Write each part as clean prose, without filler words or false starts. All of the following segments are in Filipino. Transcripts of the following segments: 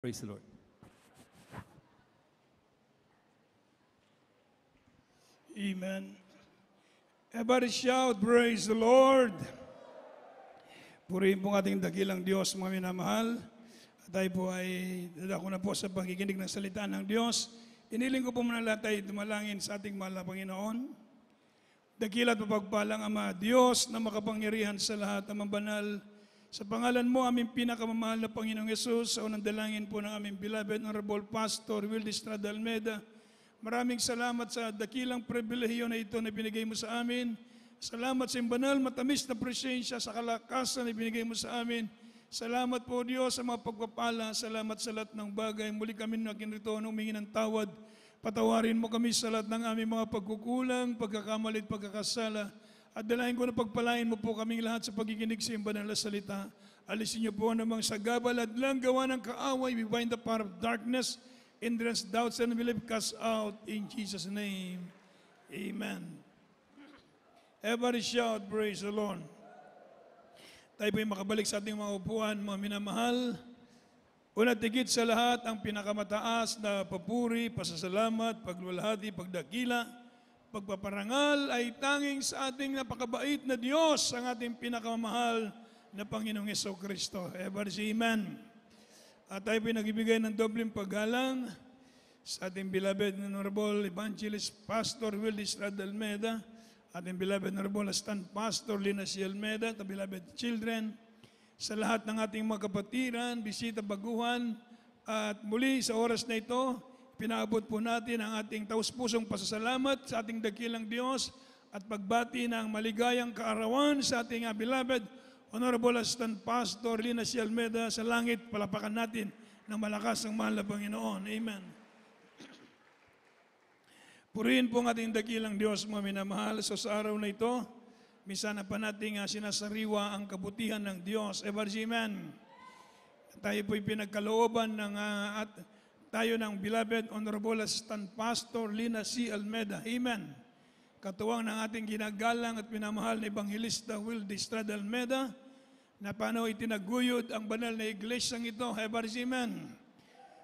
Praise the Lord. Amen. Everybody shout, praise the Lord. Purihin po ang ating dakilang Diyos, mga minamahal. At tayo po ay dadako na po sa pagkikinig ng salita ng Diyos. Iniling ko po muna lahat tayo dumalangin sa ating mahal na Panginoon. Dakila at mapagpalang Ama, Diyos na makapangyarihan sa lahat, Amang banal. Sa pangalan mo, aming pinakamamahal na Panginoong Yesus, sa unang dalangin po ng aming beloved Honorable Pastor Wildy Estrada Almeida, maraming salamat sa dakilang pribilehiyo na ito na binigay mo sa amin. Salamat sa iyong banal, matamis na presensya, sa kalakasan na binigay mo sa amin. Salamat po Diyos sa mga pagpapala, salamat sa lahat ng bagay. Muli kami nakinrito na humingi ng tawad. Patawarin mo kami sa lahat ng aming mga pagkukulang, pagkakamali at pagkakasala. At dalahin ko na pagpalain mo po kaming lahat sa pagkikinig sa iyong banal na salita. Alisin niyo po namang sagabal at lang gawa ng kaaway. We bind the power of darkness, hindrance, doubts, and belief cast out in Jesus' name. Amen. Everybody shout, praise the Lord. Tayo po'y makabalik sa ating mga upuan, mga minamahal. Una tigit sa lahat, ang pinakamataas na papuri, pasasalamat, pagluwalhati, pagdakila, pagpaparangal ay tanging sa ating napakabait na Diyos, ang ating pinakamamahal na Panginoong Jesucristo. Everybody say amen. At tayo pinagbibigay ng dobleng paggalang sa ating beloved Honorable Evangelist Pastor Wildy Estrada Almeida, ating beloved Honorable Assistant Pastor Lina C. Almeida, the beloved children, sa lahat ng ating mga kapatiran, bisita, baguhan, at muli sa oras na ito, pinaabot po natin ang ating taus-pusong pasasalamat sa ating dakilang Diyos at pagbati ng maligayang kaarawan sa ating beloved Honorable Assistant Pastor Lina C. Almeida sa langit. Palapakan natin ng malakas ang mahal na Panginoon. Amen. Purihin po ang ating dakilang Diyos, mga minamahal. So sa araw na ito, minsan pa nating sinasariwa ang kabutihan ng Diyos. Everybody, amen. Tayo po'y pinagkalooban ng tayo ng beloved Honorable Assistant Pastor Lina C. Almeida. Amen. Katuwang ng ating ginagalang at pinamahal na Evangelista Wildy Estrada Almeida, na paano itinaguyod ang banal na iglesyang ito. Everybody, amen.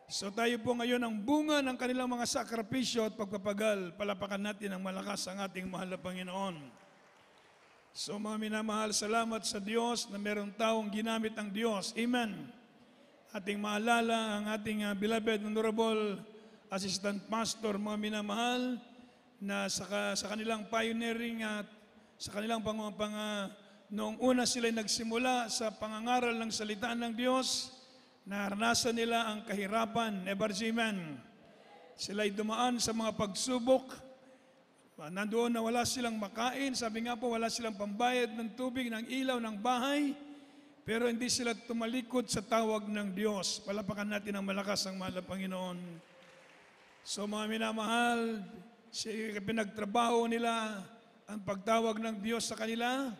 So tayo po ngayon ang bunga ng kanilang mga sakripisyo at pagpapagal. Palapakan natin ang malakas ang ating mahal na Panginoon. So mga minamahal, salamat sa Diyos na merong taong ginamit ang Diyos. Amen. Ating maalala ang ating beloved Honorable Assistant Pastor, mga minamahal, na sa kanilang pioneering at sa kanilang noong una sila nagsimula sa pangangaral ng salita ng Diyos, naranasan nila ang kahirapan. Everybody, amen. Sila'y dumaan sa mga pagsubok. Nandoon na wala silang makain. Sabi nga po, wala silang pambayad ng tubig, ng ilaw, ng bahay. Pero hindi sila tumalikod sa tawag ng Diyos. Palapakan natin ang malakas ang mahal na Panginoon. So mga minamahal, pinagtrabaho nila ang pagtawag ng Diyos sa kanila.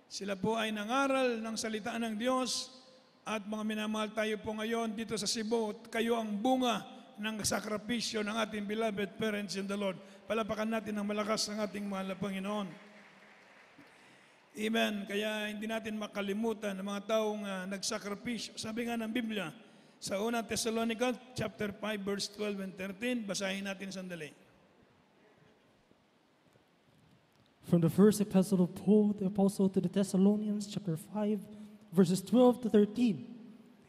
Sila po ay nangaral ng salita ng Diyos. At mga minamahal, tayo po ngayon dito sa Cebu, kayo ang bunga ng sakripisyo ng ating beloved parents in the Lord. Palapakan natin ang malakas ng ating mahal na Panginoon. Amen. Kaya hindi natin makalimutan ang mga taong nagsakripisyo. Sabi nga ng Biblia, sa 1 Thessalonica, chapter 5, verse 12 and 13, basahin natin sandali. From the first epistle of Paul, the apostle to the Thessalonians, chapter 5, verses 12 to 13.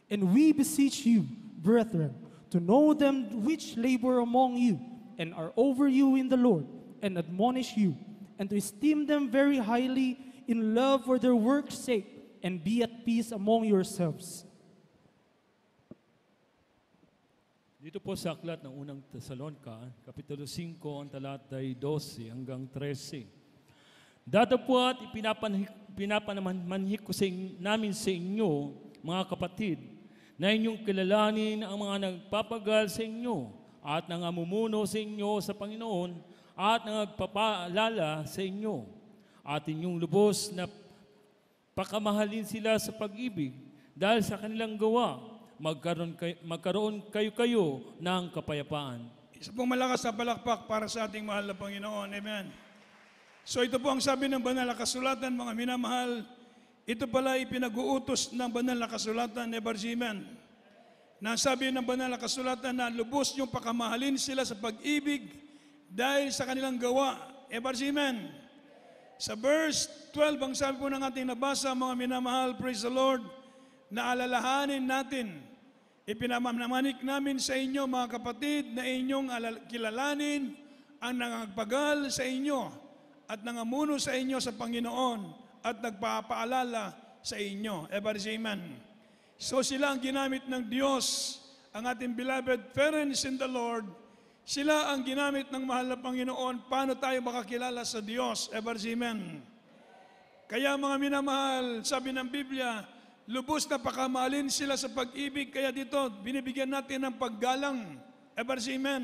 And we beseech you, brethren, to know them which labor among you, and are over you in the Lord, and admonish you, and to esteem them very highly in love for their work's sake, and be at peace among yourselves. Dito po sa aklat ng unang Thessalonica, Kapitulo 5, ang talatay 12 hanggang 13. Datapwat pinapamanhik ko namin sa inyo, mga kapatid, na inyong kilalanin ang mga nagpapagal sa inyo at nangamumuno sa inyo sa Panginoon at nagpapaalala sa inyo. At inyong lubos na pakamahalin sila sa pag-ibig dahil sa kanilang gawa, magkaroon kayo ng kapayapaan. Isa pong malakas na palakpak para sa ating mahal na Panginoon. Amen. So ito po ang sabi ng banal na kasulatan, mga minamahal. Ito pala ipinag-uutos ng banal na kasulatan, Everybody, amen. Nasabi ng banal na kasulatan na lubos niyong pakamahalin sila sa pag-ibig dahil sa kanilang gawa. Amen. Sa verse 12, ang sabi po ng ating nabasa, mga minamahal, praise the Lord, na alalahanin natin, ipinamamanik namin sa inyo, mga kapatid, na inyong kilalanin ang nangagpagal sa inyo at nangamuno sa inyo sa Panginoon at nagpapaalala sa inyo. Amen. So sila ang ginamit ng Diyos, ang ating beloved parents in the Lord. Sila ang ginamit ng mahal na Panginoon. Paano tayo makakilala sa Diyos? Amen. Kaya mga minamahal, sabi ng Biblia, lubos na pakamahalin sila sa pag-ibig. Kaya dito, binibigyan natin ng paggalang. Amen.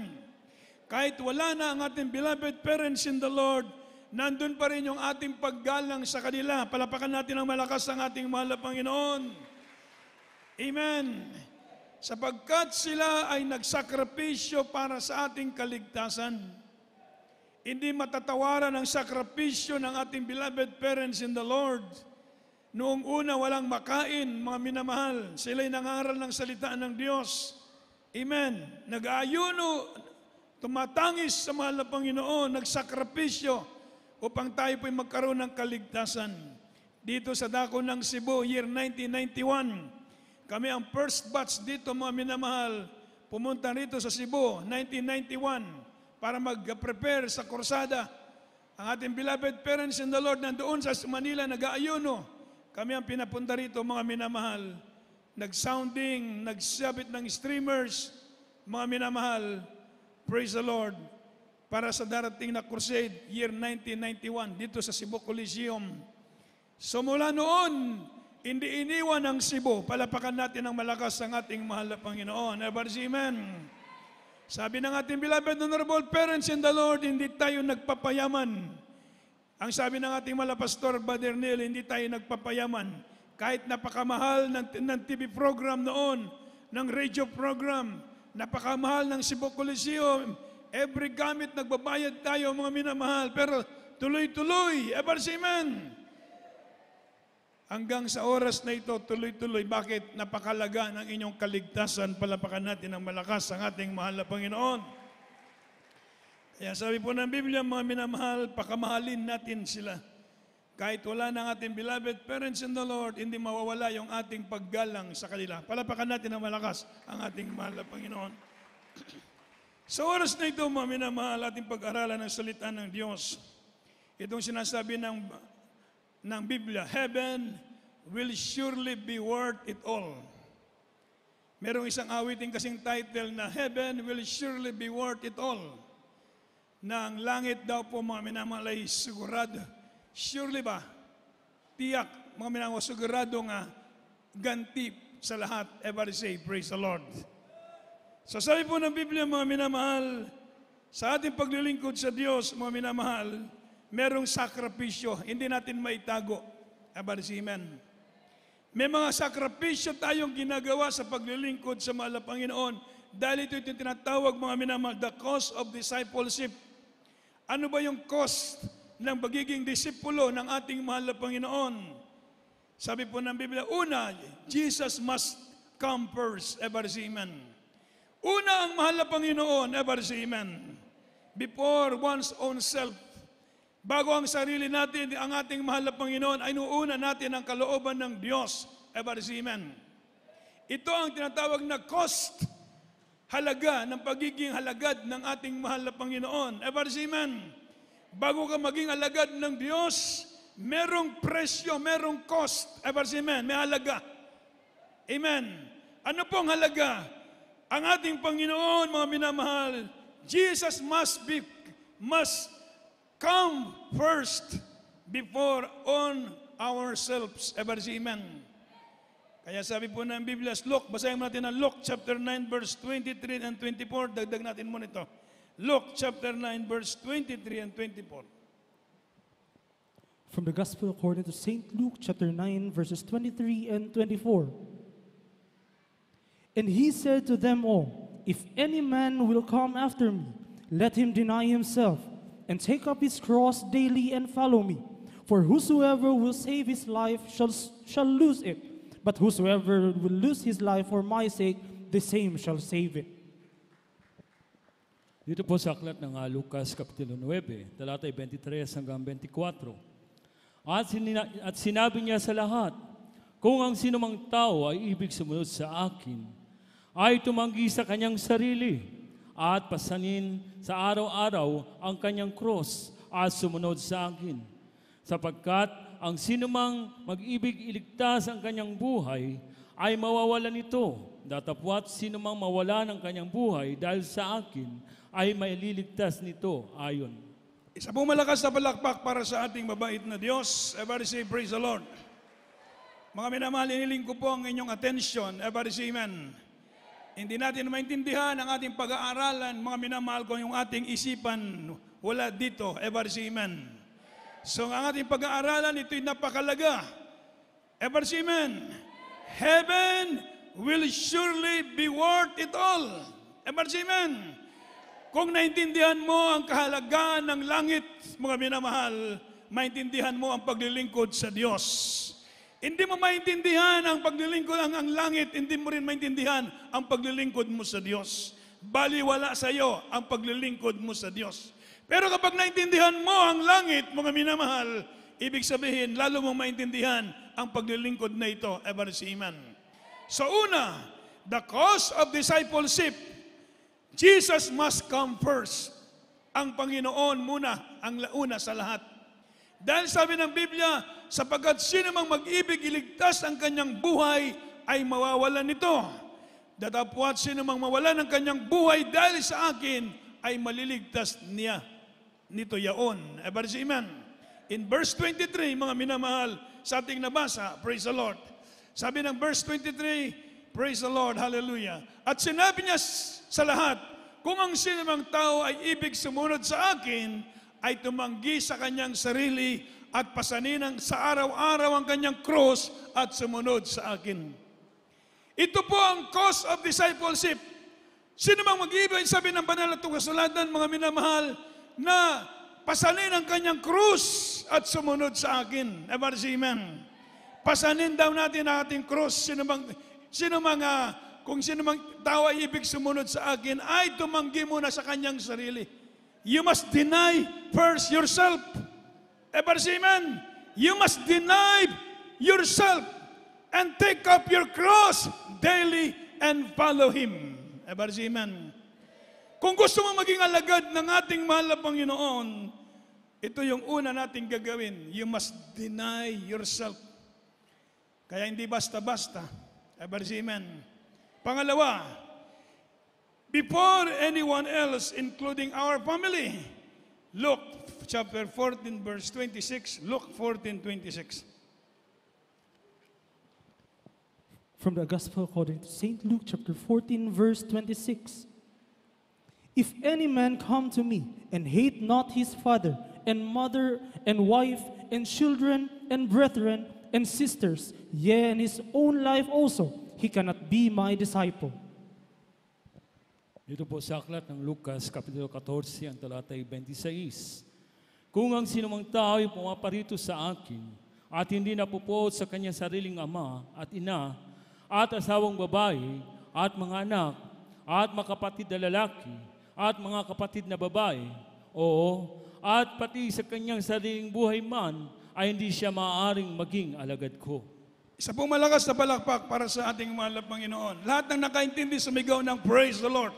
Kahit wala na ang ating beloved parents in the Lord, nandun pa rin yung ating paggalang sa kanila. Palapakan natin ang malakas ang ating mahal na Panginoon. Amen. Sapagkat sila ay nagsakripisyo para sa ating kaligtasan. Hindi matatawaran ang sakripisyo ng ating beloved parents in the Lord. Noong una walang makain, mga minamahal, sila'y nangaral ng salita ng Diyos. Amen. Nag-aayuno, tumatangis sa mahal na Panginoon, nagsakripisyo upang tayo po'y magkaroon ng kaligtasan. Dito sa dako ng Cebu, year 1991, kami ang first batch dito, mga minamahal, pumunta rito sa Cebu, 1991, para mag-prepare sa kursada. Ang ating beloved parents in the Lord nandoon sa Manila, nag-aayuno. Kami ang pinapunta rito, mga minamahal. Nag-sounding, nagsabit ng streamers, mga minamahal, praise the Lord, para sa darating na crusade, year 1991, dito sa Cebu Coliseum. So mula noon, hindi iniwan ang Cebu. Palapakan natin ng malakas ang ating mahal na Panginoon. Amen. Sabi ng ating beloved honorable parents in the Lord, hindi tayo nagpapayaman. Ang sabi ng ating malapastor, Brother Neil, hindi tayo nagpapayaman. Kahit napakamahal ng TV program noon, ng radio program, napakamahal ng Cebu Coliseum, every gamit nagbabayad tayo, mga minamahal, pero tuloy-tuloy. Amen. Hanggang sa oras na ito, tuloy-tuloy. Bakit? Napakalaga ng inyong kaligtasan. Palapakan natin ng malakas ang ating mahal na Panginoon. Kaya sabi po ng Biblia, mga minamahal, pakamahalin natin sila. Kahit wala ng ating beloved parents in the Lord, hindi mawawala yung ating paggalang sa kanila. Palapakan natin ng malakas ang ating mahal na Panginoon. Sa oras na ito, mga minamahal, ating pag-aralan ng salita ng Diyos. Itong sinasabi ng Biblia, heaven will surely be worth it all. Merong isang awiting kasing title na heaven will surely be worth it all. Na ang langit daw po, mga minamahal, ay sigurado. Surely ba? Tiyak, mga minamahal, sigurado nga ganti sa lahat. Everybody say, praise the Lord. So sabi po ng Biblia, mga minamahal, sa ating paglilingkod sa Diyos, mga minamahal, merong sakripisyo, hindi natin maitago. Amen. May mga sakripisyo tayong ginagawa sa paglilingkod sa mahal na Panginoon dahil ito yung tinatawag, mga minamahal, the cost of discipleship. Ano ba yung cost ng pagiging disipulo ng ating mahal na Panginoon? Sabi po ng Biblia, una, Jesus must come first. Amen. Una ang mahal na Panginoon. Amen. Before one's own self. Bago ang sarili natin, ang ating mahal na Panginoon, ay nuuna natin ang kalooban ng Diyos. Amen. Ito ang tinatawag na cost, halaga ng pagiging halagad ng ating mahal na Panginoon. Amen. Bago ka maging halagad ng Diyos, merong presyo, merong cost. Amen. May halaga. Amen. Ano pong halaga? Ang ating Panginoon, mga minamahal, Jesus must come first before on ourselves. Amen. Kaya sabi po ng Biblia, Luke, basahin natin ang Luke chapter 9 verse 23 and 24. Dagdag natin muna ito. Luke chapter 9 verse 23 and 24. From the Gospel according to St. Luke chapter 9 verses 23 and 24. And he said to them all, if any man will come after me, let him deny himself, and take up his cross daily and follow me. For whosoever will save his life shall lose it. But whosoever will lose his life for my sake, the same shall save it. Dito po sa aklat ng Lucas Kapitulo 9, talatay 23 hanggang 24. At sinabi niya sa lahat, kung ang sinumang tao ay ibig sumunod sa akin, ay tumanggi sa kanyang sarili at pasanin sa araw-araw ang kanyang cross at sumunod sa akin. Sapagkat ang sinumang mag-ibig iligtas ang kanyang buhay ay mawawalan nito. Datapwat sinumang mawala ng kanyang buhay dahil sa akin ay maililigtas nito ayon. Isa pong malakas na palakpak para sa ating mabait na Diyos. Everybody say, praise the Lord. Mga minamahal, iniling ko po ang inyong attention. Everybody say, amen. Hindi natin maintindihan ang ating pag-aaralan, mga minamahal ko, yung ating isipan, wala dito. Everybody say, amen. So ang ating pag-aaralan, ito'y napakalaga. Everybody say, amen. Heaven will surely be worth it all. Everybody say, amen. Kung naintindihan mo ang kahalagaan ng langit, mga minamahal, maintindihan mo ang paglilingkod sa Diyos. Hindi mo maintindihan ang paglilingkod ang langit, hindi mo rin maintindihan ang paglilingkod mo sa Diyos. Baliwala sa iyo ang paglilingkod mo sa Diyos. Pero kapag naintindihan mo ang langit, mga minamahal, ibig sabihin, lalo mong maintindihan ang paglilingkod na ito. Ever si Iman. So una, the cause of discipleship, Jesus must come first. Ang Panginoon muna, ang launa sa lahat. Dahil sabi ng Biblia, sapagkat sino mang mag-ibig iligtas ang kanyang buhay, ay mawawalan nito. Datapwat sino mang mawalan ng kanyang buhay dahil sa akin, ay maliligtas niya. Nito yaon. Ever si Amen. In verse 23, mga minamahal, sa ating nabasa, praise the Lord. Sabi ng verse 23, praise the Lord, hallelujah. At sinabi niya sa lahat, kung ang sinumang tao ay ibig sumunod sa akin, ay tumanggi sa kanyang sarili at pasanin sa araw-araw ang kanyang cross at sumunod sa akin. Ito po ang cause of discipleship. Sino mang mag-ibig, sabi ng banal na kasulatan, mga minamahal, na pasanin ang kanyang krus at sumunod sa akin. Ever say amen. Pasanin daw natin ang ating krus. Kung sino mang tao ay ibig sumunod sa akin, ay tumanggi muna sa kanyang sarili. You must deny first yourself. Ever say amen. You must deny yourself and take up your cross daily and follow Him. Ever say amen. Kung gusto mo maging alagad ng ating mahal na Panginoon, ito yung una nating gagawin. You must deny yourself. Kaya hindi basta-basta. Ever say amen. Pangalawa, before anyone else, including our family, Luke chapter 14, verse 26. Luke 14:26. From the Gospel according to St. Luke chapter 14, verse 26. If any man come to me and hate not his father and mother and wife and children and brethren and sisters, yea, and his own life also, he cannot be my disciple. Dito po sa aklat ng Lucas, Kapitulo 14, ang talatay 26. Kung ang sinumang tao ay pumaparito sa akin at hindi napupuot sa kanyang sariling ama at ina at asawang babae at mga anak at mga kapatid na lalaki at mga kapatid na babae, at pati sa kanyang sariling buhay man, ay hindi siya maaaring maging alagad ko. Isa pong malakas na palakpak para sa ating mahal na Panginoon. Lahat ng nakaintindi sumigaw ng praise the Lord.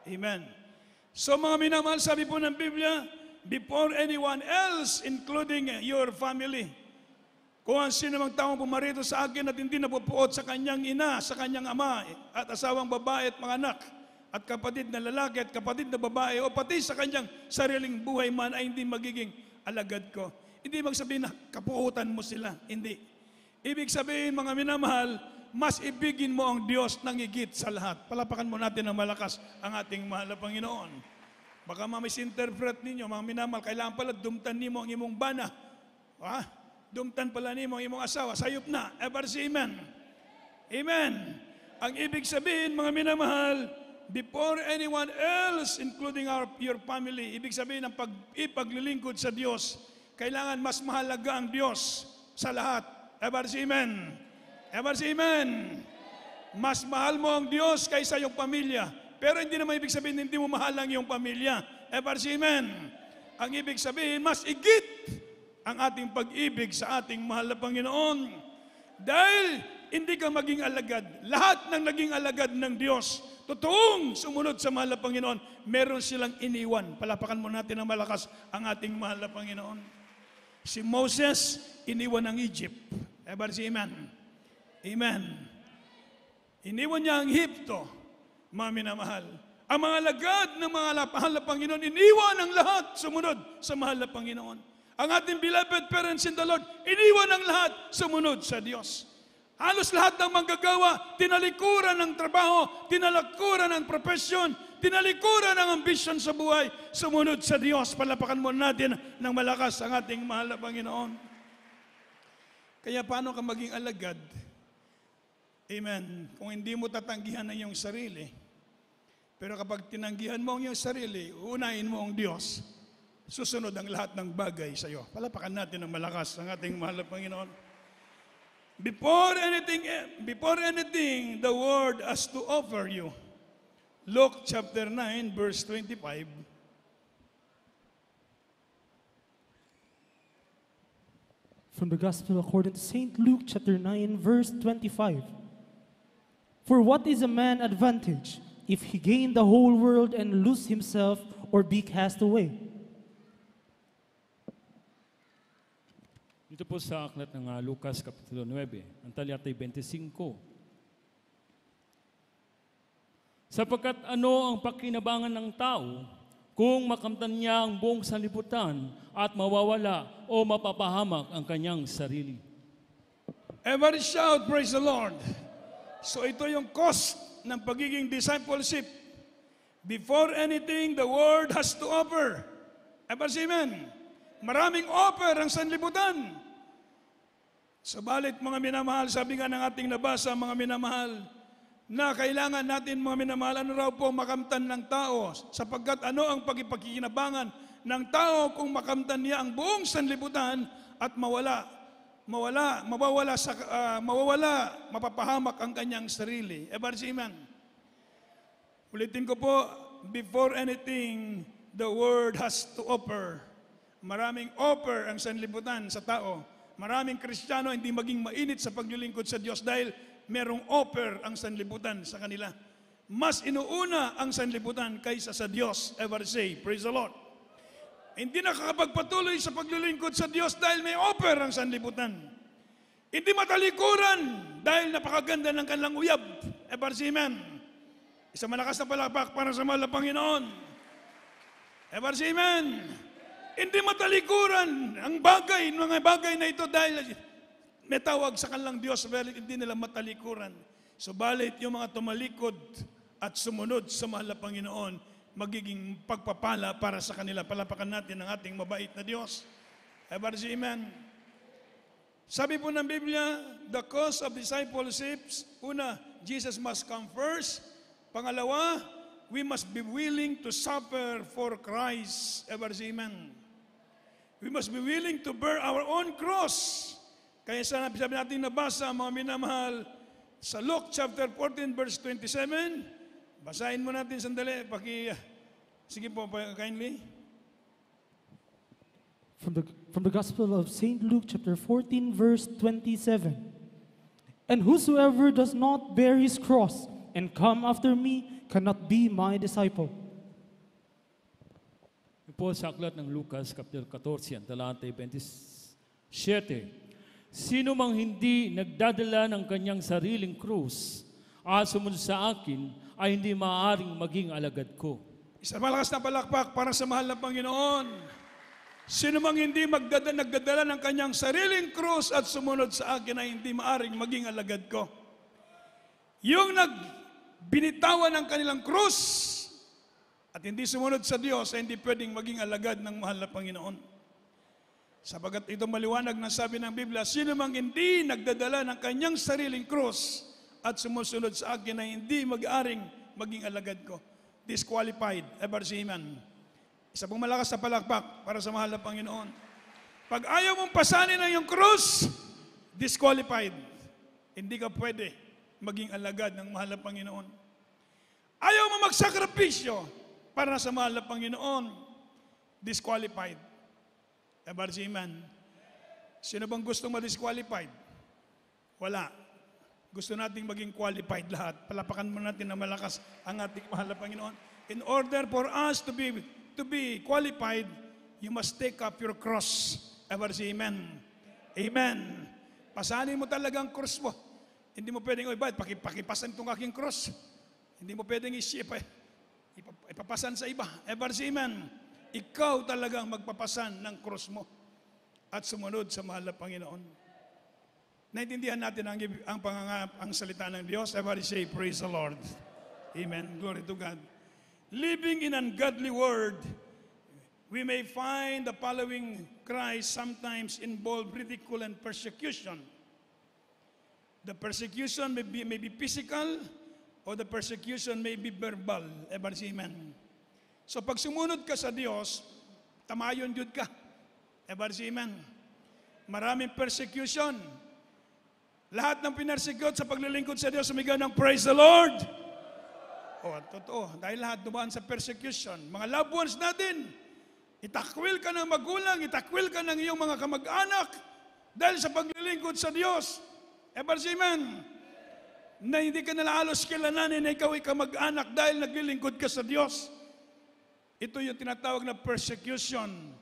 Amen. So mga minamahal, sabi po ng Biblia, before anyone else, including your family, kung ang sino mang taong pumarito sa akin at hindi napupuot sa kanyang ina, sa kanyang ama, at asawang babae at mga anak, at kapatid na lalaki at kapatid na babae, o pati sa kanyang sariling buhay man, ay hindi magiging alagad ko. Hindi magsabihin na kapuutan mo sila. Hindi. Ibig sabihin, mga minamahal, mas ibigin mo ang Diyos ng higit sa lahat. Palapakan mo natin ng malakas ang ating mahal na Panginoon. Baka ma-misinterpret ninyo, mga minamahal, kailangan pala dumtan nimo ang imong bana. Dumtan pala nimo ang imong asawa. Sayop na. Ever say amen. Amen. Ang ibig sabihin, mga minamahal, before anyone else, including your family, ibig sabihin ng ipaglilingkod sa Diyos, kailangan mas mahalaga ang Diyos sa lahat. Ever say amen. Ever say amen. Mas mahal mo ang Diyos kaysa yung pamilya. Pero hindi naman ibig sabihin hindi mo mahal ang iyong pamilya. Amen. Ang ibig sabihin, mas igit ang ating pag-ibig sa ating mahal na Panginoon. Dahil hindi ka maging alagad. Lahat ng naging alagad ng Diyos, totoong sumunod sa mahal na Panginoon, meron silang iniwan. Palapakan mo natin ng malakas ang ating mahal na Panginoon. Si Moses, iniwan ng Egypt. Amen. Amen. Iniwan niya ang Egypto, mga minamahal. Ang mga alagad ng mga mahal na Panginoon, iniwan ang lahat, sumunod sa mahal na Panginoon. Ang ating beloved parents in the Lord, iniwan ang lahat, sumunod sa Diyos. Halos lahat ng manggagawa, tinalikuran ng trabaho, tinalikuran ng profesyon, tinalikuran ng ambisyon sa buhay, sumunod sa Diyos. Palapakan mo natin ng malakas ang ating mahal na Panginoon. Kaya paano ka maging alagad? Amen. Kung hindi mo tatanggihan ang iyong sarili, pero kapag tinanggihan mo ang iyong sarili, uunahin mo ang Diyos, susunod ang lahat ng bagay sa iyo. Palapakan natin ng malakas ang ating mahal na Panginoon. Before anything, the Word has to offer you. Luke chapter 9, verse 25. From the Gospel according to St. Luke chapter 9, verse 25. For what is a man advantage if he gain the whole world and lose himself or be cast away? Dito po sa aklat ng Lucas Kapitulo 9, ang talatay 25. Sapagkat ano ang pakinabangan ng tao kung makamtan niya ang buong sanlibutan at mawawala o mapapahamak ang kanyang sarili? Everybody shout, praise the Lord. So ito yung cost ng pagiging discipleship. Before anything, the Word has to offer. Amen. Maraming offer ang sanlibutan. Subalit mga minamahal, sabi nga ng ating nabasa, mga minamahal, na kailangan natin mga minamahal, ano raw po makamtan ng tao, sapagkat ano ang pagpakikinabangan ng tao kung makamtan niya ang buong sanlibutan at mapapahamak ang kanyang sarili. Amen. Ulitin ko po, before anything, the Word has to offer. Maraming offer ang sanlibutan sa tao. Maraming Kristiyano hindi maging mainit sa paglilingkod sa Diyos dahil merong offer ang sanlibutan sa kanila. Mas inuuna ang sanlibutan kaysa sa Diyos. Ever say, praise the Lord. Hindi nakakapagpatuloy sa paglilingkod sa Diyos dahil may offer ang sanlibutan. Hindi matalikuran dahil napakaganda ng kanilang uyab. Ever say, amen. Isang malakas na palakpak para sa mahal na Panginoon. Ever say, amen. Hindi matalikuran ang mga bagay na ito dahil may tawag sa kanilang Diyos, pero hindi nila matalikuran. Subalit yung mga tumalikod at sumunod sa mahal na Panginoon, magiging pagpapala para sa kanila. Palapakan natin ang ating mabait na Diyos. Amen. Sabi po ng Biblia, the cause of discipleship, una, Jesus must come first. Pangalawa, we must be willing to suffer for Christ. Amen. We must be willing to bear our own cross. Kaya sabi natin nabasa, mga minamahal, sa Luke chapter 14, verse 27, basahin mo natin sandali. Sige po, kindly. From the Gospel of St. Luke chapter 14, verse 27. And whosoever does not bear his cross and come after me cannot be my disciple. Po sa aklat ng Lucas, Kapitulo 14, talatay 27. Sino mang hindi nagdadala ng kanyang sariling krus at sumunod sa akin, ay hindi maaaring maging alagad ko. Isang malakas na palakpak para sa mahal na Panginoon. Sino mang hindi nagdadala ng kanyang sariling krus at sumunod sa akin, ay hindi maaaring maging alagad ko. Yung binitawan ng kanilang krus at hindi sumunod sa Diyos ay hindi pwedeng maging alagad ng mahal na Panginoon. Sapagat ito maliwanag na sabi ng Biblia, sino mang hindi nagdadala ng kanyang sariling krus at sumusunod sa akin ay hindi mag-aaring maging alagad ko. Disqualified. Ever say amen. Isa pong malakas na palakpak para sa mahal na Panginoon. Pag ayaw mong pasanin ang iyong krus, disqualified. Hindi ka pwede maging alagad ng mahal na Panginoon. Ayaw mo magsakripisyo para sa mahal na Panginoon, disqualified. Everybody say amen. Sino bang gustong ma-disqualified? Wala. Gusto nating maging qualified lahat. Palapakan mo natin na malakas ang ating mahal na Panginoon. In order for us to be qualified, you must take up your cross. Everybody say amen. Amen. Pasanin mo talaga ang cross mo. Hindi mo pwedeng, oy, bakit pakipasan itong aking cross? Hindi mo pwedeng ipapasan sa iba. Everybody say amen. Ikaw talagang magpapasan ng cross mo at sumunod sa mahal na Panginoon. Naintindihan natin ang salita ng Diyos. Everybody say, praise the Lord. Amen. Glory to God. Living in ungodly world, we may find the following Christ sometimes involve ridicule and persecution. The persecution may be physical or the persecution may be verbal. Everybody say amen. So pag sumunod ka sa Diyos, tamayon yun ka. Everybody say amen. Maraming persecution. Lahat ng pinersecute sa paglilingkod sa Diyos, sumigaw ng praise the Lord. Totoo. Dahil lahat dumaan sa persecution. Mga loved ones natin, itakwil ka ng magulang, itakwil ka ng iyong mga kamag-anak dahil sa paglilingkod sa Diyos. Amen. Na hindi ka nalahalos kilalanin na ikaw ay kamag-anak dahil naglilingkod ka sa Diyos. Ito yung tinatawag na persecution.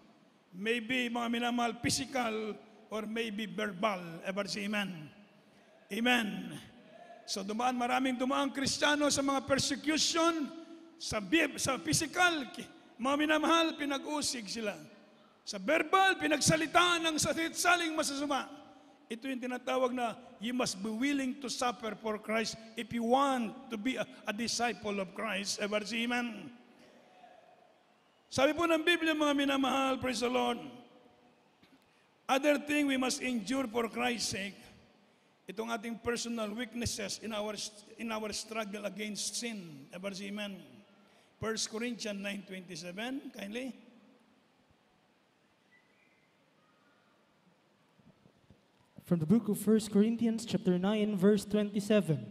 Maybe, mga minamahal, physical or maybe verbal. Amen. Amen. So maraming dumaan Kristiyano sa mga persecution, sa physical, mga minamahal, pinag-usig sila. Sa verbal, pinagsalitaan ng salit-saling masasama. Ito yung tinatawag na you must be willing to suffer for Christ if you want to be a disciple of Christ. Amen. Sabi po ng Biblia, mga minamahal, praise the Lord, other thing we must endure for Christ's sake, itong ating personal weaknesses in our struggle against sin. Amen. 1 Corinthians 9:27, kindly. From the book of 1 Corinthians chapter 9, verse 27.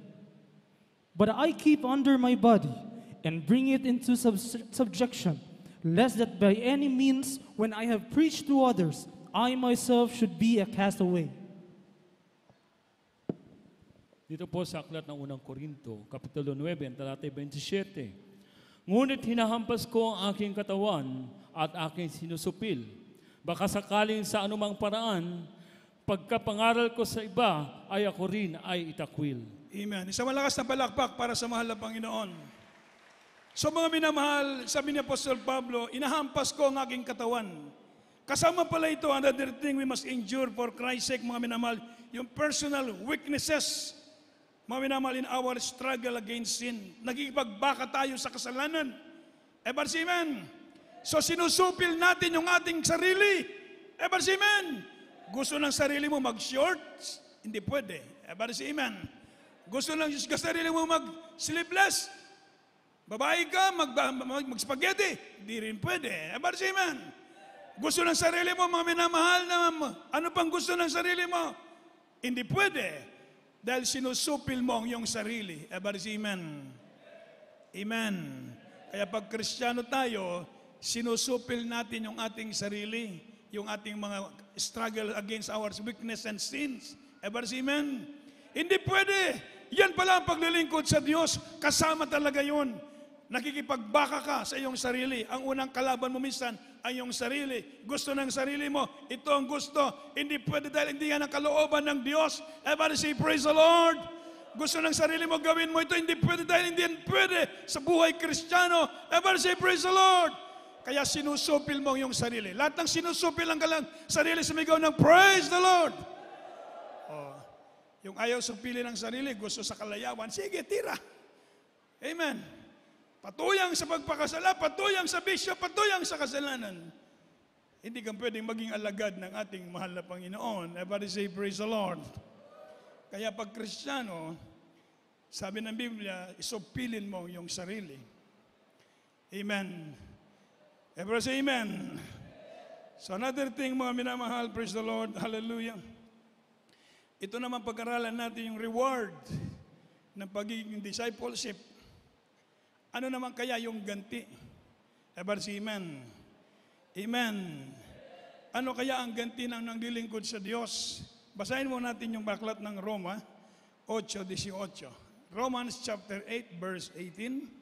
But I keep under my body and bring it into subjection, lest that by any means, when I have preached to others, I myself should be a castaway. Dito po sa aklat ng unang Korinto, Kapitulo 9, talatay 27. Ngunit hinahampas ko ang aking katawan at aking sinusupil. Baka sakaling sa anumang paraan, pagkapangaral ko sa iba, ay ako rin ay itakwil. Amen. Isang malakas na palakpak para sa mahal na Panginoon. So mga minamahal, sabi ni Apostol Pablo, inahampas ko ang aking katawan. Kasama pala ito, another thing we must endure for Christ's sake, mga minamahal, yung personal weaknesses, mga minamahal, in our struggle against sin. Nagigipagbaka tayo sa kasalanan. Amen. So sinusupil natin yung ating sarili. Amen. Gusto ng sarili mo mag-shorts? Hindi pwede. Amen. Gusto ng sarili mo mag-sleeveless? Babae ka, mag-spaghetti? Hindi rin pwede. Amen. Gusto ng sarili mo, mga minamahal, na ano pang gusto ng sarili mo? Hindi pwede. Dahil sinusupil mo ang iyong sarili. Amen. Amen. Kaya pag Kristiyano tayo, sinusupil natin yung ating sarili, yung ating mga struggle against our weakness and sins. Amen. Hindi pwede. Yan pala ang paglilingkod sa Diyos. Kasama talaga yun. Nakikipagbaka ka sa iyong sarili. Ang unang kalaban mo minsan ay iyong sarili. Gusto ng sarili mo, ito ang gusto. Hindi pwede dahil hindi yan ang kalooban ng Diyos. Everybody say, praise the Lord. Gusto ng sarili mo, gawin mo ito. Hindi pwede dahil hindi yan pwede sa buhay Kristiyano. Everybody say, praise the Lord. Kaya sinusupil mo yung sarili. Lahat ng sinusupil ang kalang sarili, sumigaw ng praise the Lord. Yung ayaw supili ng sarili, gusto sa kalayawan, sige, tira. Amen. Patuyang sa pagpakasala, patuyang sa bisyo, patuyang sa kasalanan. Hindi kang pwedeng maging alagad ng ating mahal na Panginoon. Everybody say, praise the Lord. Kaya pag Kristiyano, sabi ng Biblia, isupilin mo yung sarili. Amen. Everybody say amen. So another thing, mga minamahal, praise the Lord, hallelujah. Ito naman pag-aralan natin yung reward ng pagiging discipleship, ano naman kaya yung ganti? Ever si Amen. Amen. Ano kaya ang ganti ng naglilingkod sa Diyos? Basahin mo natin yung baklat ng Roma 8:18. Romans chapter 8 verse 18.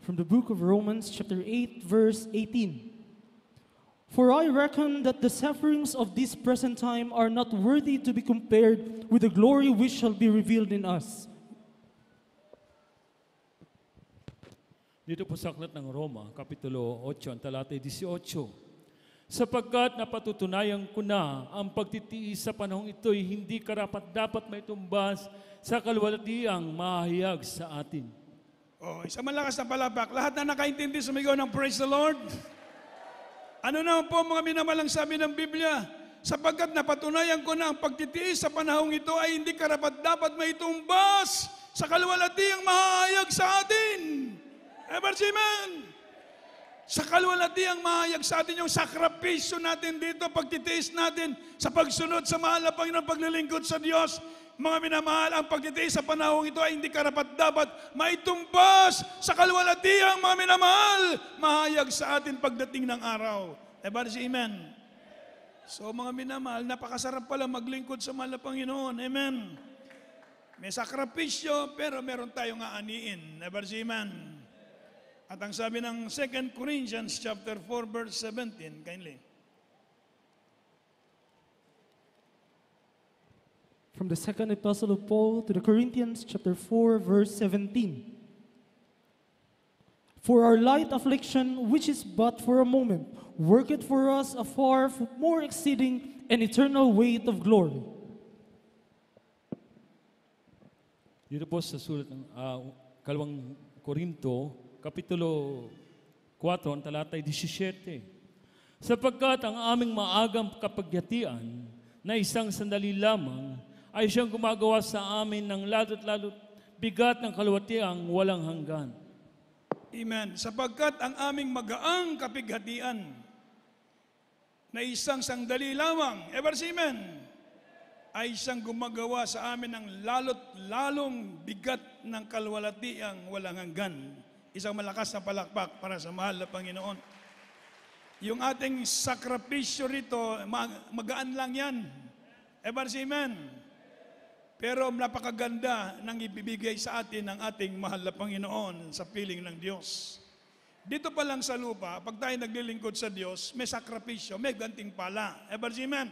From the book of Romans, chapter 8, verse 18. For I reckon that the sufferings of this present time are not worthy to be compared with the glory which shall be revealed in us. Dito po sa aklat ng Roma, Kapitulo 8, ang talatay 18. Sapagkat napatutunayan ko na ang pagtitiis sa panahong ito'y hindi karapat-dapat may tumbas sa kalwalatiang mahayag sa atin. Isang malakas na palakpak. Lahat na nakaintindi, sumigaw ng praise the Lord. Ano naman po mga minamalang sabi ng Biblia? Sapagkat napatunayan ko na ang pagtitiis sa panahong ito ay hindi karapat-dapat may tumbas sa kalwalatiang mahayag sa atin. Amen. Sa kalwalatiang mahayag sa atin yung sakripisyo natin dito, pagtitiis natin sa pagsunod sa mahal na Panginoon, paglilingkod sa Diyos. Mga minamahal, ang pagtitiis sa panahong ito ay hindi karapat-dapat maitumbas sa kalwalatiang mga minamahal, mahayag sa atin pagdating ng araw. Amen. So mga minamahal, napakasarap pala maglingkod sa mahal na Panginoon. Amen. May sakripisyo, pero meron tayong aaniin. Amen. At ang sabi ng 2 Corinthians chapter 4 verse 17, kindly. From the second epistle of Paul to the Corinthians, chapter 4, verse 17. For our light affliction, which is but for a moment, worketh for us a far more exceeding and eternal weight of glory. Dito po sa sulat ng Kalawang Korinto, Kapitulo 4, ang talatay 17. Sapagkat ang aming maagang kapagyatian na isang sandali lamang ay siyang gumagawa sa amin ng lalot-lalot bigat ng kalwatiang walang hanggan. Amen. Sapagkat ang aming magaang kapighatian na isang sandali lamang, amen, ay siyang gumagawa sa amin ng lalot-lalong bigat ng kalwalatiang walang hanggan. Isang malakas na palakpak para sa mahal na Panginoon. Yung ating sakripisyo rito, magaan lang yan. Amen. Pero napakaganda ng ibibigay sa atin ng ating mahal na Panginoon sa piling ng Diyos. Dito pa lang sa lupa, pag tayo naglilingkod sa Diyos, may sakripisyo, may gantimpala. Amen.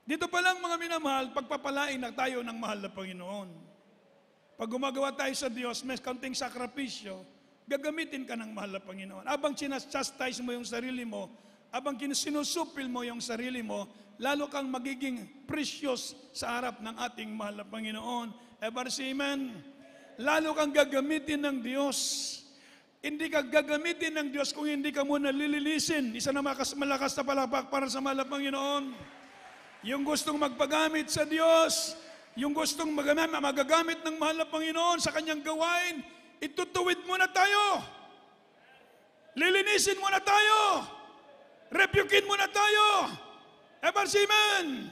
Dito pa lang mga minamahal, pagpapalain na tayo ng mahal na Panginoon. Pag gumagawa tayo sa Diyos, may kaunting sakripisyo, gagamitin ka ng mahal na Panginoon. Abang chastise mo yung sarili mo, abang sinusupil mo yung sarili mo, lalo kang magiging precious sa harap ng ating mahal na Panginoon. Amen. Lalo kang gagamitin ng Diyos. Hindi ka gagamitin ng Diyos kung hindi ka muna lilinisin. Isa na malakas na palakpak para sa mahal na Panginoon. Yung gustong magpagamit sa Diyos, yung gustong magagamit ng mahal na Panginoon sa kanyang gawain, itutuwid muna tayo. Lilinisin muna tayo. Rebukin muna tayo. Amen.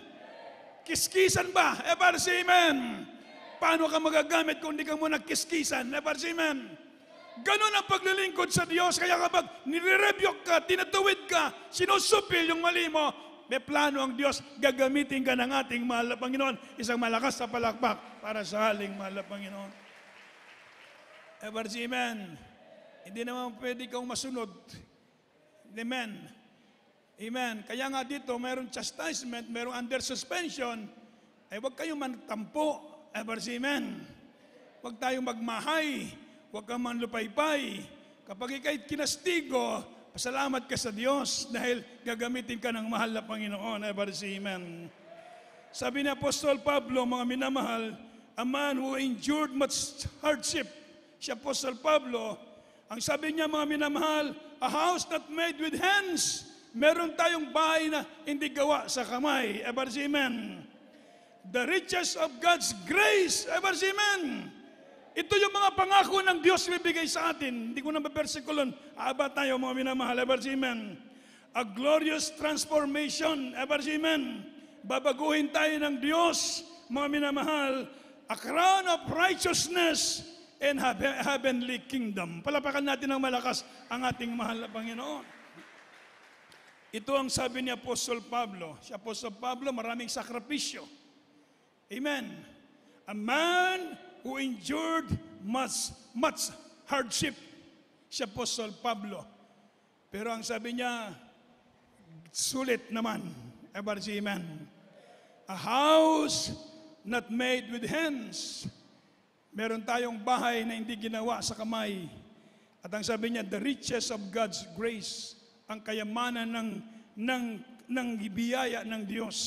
Kiskisan ba? Amen. Paano ka magagamit kung hindi ka muna kiskisan? Amen. Ganon ang paglilingkod sa Diyos. Kaya kapag nire-rebuke ka, tinatuwid ka, sinusupil yung mali mo, may plano ang Diyos, gagamitin ka ng ating mahal na Panginoon. Isang malakas na palakpak para sa haling mahal na Panginoon. Amen. Hindi naman pwede kang masunod. Amen. Amen. Kaya nga dito, mayroong chastisement, mayroong under suspension, ay huwag kayong mantampo. Amen. Huwag tayong magmahay, huwag kang manlupaypay. Kapag ikay kinastigo, pasalamat ka sa Diyos dahil gagamitin ka ng mahal na Panginoon. Amen. Sabi ni Apostol Pablo, mga minamahal, a man who endured much hardship. Si Apostol Pablo, ang sabi niya, mga minamahal, a house not made with hands. Meron tayong bahay na hindi gawa sa kamay. Amen. The riches of God's grace. Amen. Ito yung mga pangako ng Diyos bibigay sa atin. Hindi ko na mapersikulon. Aba tayo mga minamahal. Amen. A glorious transformation. Amen. babaguhin tayo ng Diyos, mga minamahal, a crown of righteousness and heavenly kingdom. Palapakan natin ng malakas ang ating mahal na Panginoon. Ito ang sabi ni Apostol Pablo. Si Apostol Pablo, maraming sakripisyo. Amen. A man who endured much hardship. Si Apostol Pablo. Pero ang sabi niya, sulit naman. Everybody say amen. A house not made with hands. Meron tayong bahay na hindi ginawa sa kamay. At ang sabi niya, the riches of God's grace, ang kayamanan ng biyaya ng Diyos.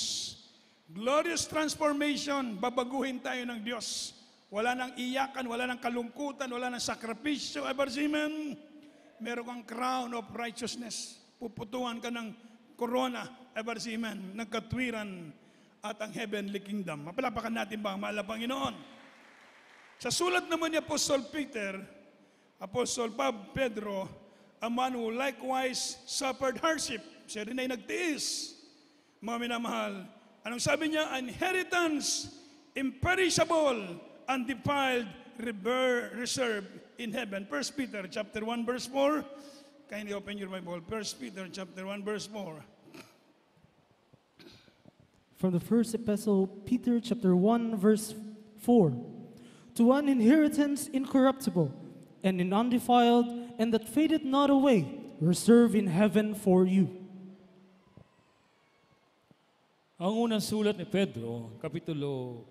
Glorious transformation, babaguhin tayo ng Diyos. Wala nang iyakan, wala nang kalungkutan, wala nang sakripisyo. Amen. Meron kang crown of righteousness. Puputuan ka ng corona. Amen. Ng katwiran at ang heavenly kingdom. Mapalapakan natin ba ang mahal na Panginoon? Sa sulat naman ni Apostol Peter, Apostol Pedro, a man who likewise suffered hardship. Siya rin ay nagtiis. Mga minamahal, anong sabi niya? Inheritance, imperishable, undefiled, reserved in heaven. 1 Peter chapter 1 verse 4. Kindly open your Bible. 1 Peter chapter 1 verse 4. From the first epistle, Peter chapter 1 verse 4. To an inheritance incorruptible and undefiled, and that fadeth not away, reserved in heaven for you. Ang unang sulat ni Pedro, Kapitulo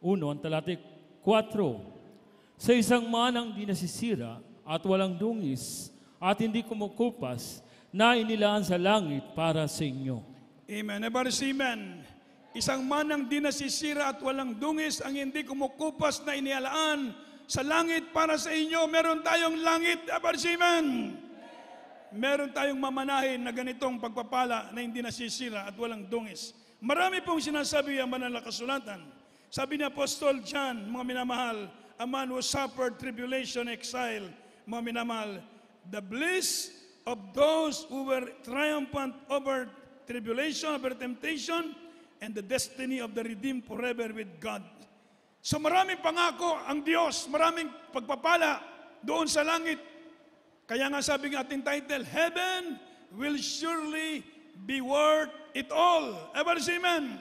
1, ang talata 4. Sa isang manang di nasisira at walang dungis at hindi kumukupas na inilaan sa langit para sa inyo. Amen. Everybody say amen. Isang manang di nasisira at walang dungis ang hindi kumukupas na inialaan sa langit para sa inyo. Meron tayong langit. Everybody say amen. Meron tayong mamanahin na ganitong pagpapala na hindi nasisira at walang dungis. Marami pong sinasabi ang banal na kasulatan. Sabi ni Apostol John, mga minamahal, a man who suffered tribulation, exile, mga minamahal, the bliss of those who were triumphant over tribulation, over temptation, and the destiny of the redeemed forever with God. So maraming pangako ang Diyos, maraming pagpapala doon sa langit. Kaya nga sabi ng ating title, Heaven will surely be worth it all. Everybody say amen.